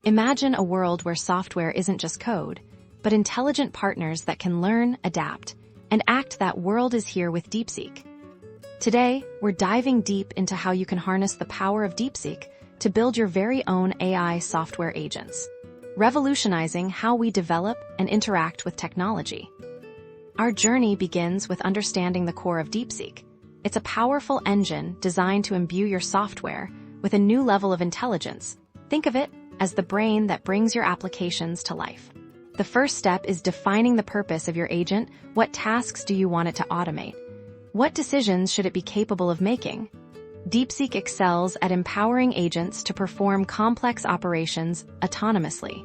Imagine a world where software isn't just code, but intelligent partners that can learn, adapt, and act. That world is here with Deepseek. Today, we're diving deep into how you can harness the power of Deepseek to build your very own AI software agents, revolutionizing how we develop and interact with technology. Our journey begins with understanding the core of Deepseek. It's a powerful engine designed to imbue your software with a new level of intelligence. Think of it as the brain that brings your applications to life. The first step is defining the purpose of your agent. What tasks do you want it to automate? What decisions should it be capable of making? Deepseek excels at empowering agents to perform complex operations autonomously.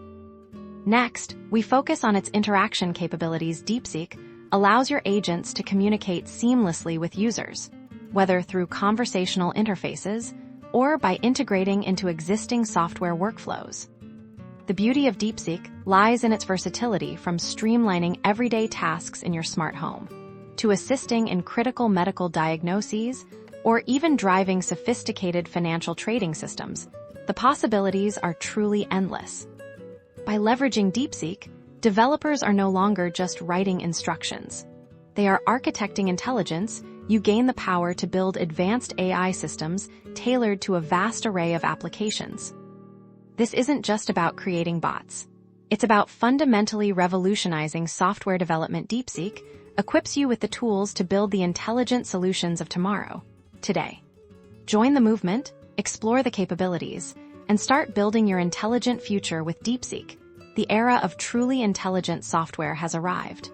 Next, we focus on its interaction capabilities. Deepseek allows your agents to communicate seamlessly with users, whether through conversational interfaces or by integrating into existing software workflows. The beauty of Deepseek lies in its versatility, from streamlining everyday tasks in your smart home to assisting in critical medical diagnoses or even driving sophisticated financial trading systems. The possibilities are truly endless. By leveraging Deepseek, developers are no longer just writing instructions. They are architecting intelligence. You gain the power to build advanced AI systems tailored to a vast array of applications. This isn't just about creating bots. It's about fundamentally revolutionizing software development. Deepseek equips you with the tools to build the intelligent solutions of tomorrow, today. Join the movement, explore the capabilities, and start building your intelligent future with Deepseek. The era of truly intelligent software has arrived.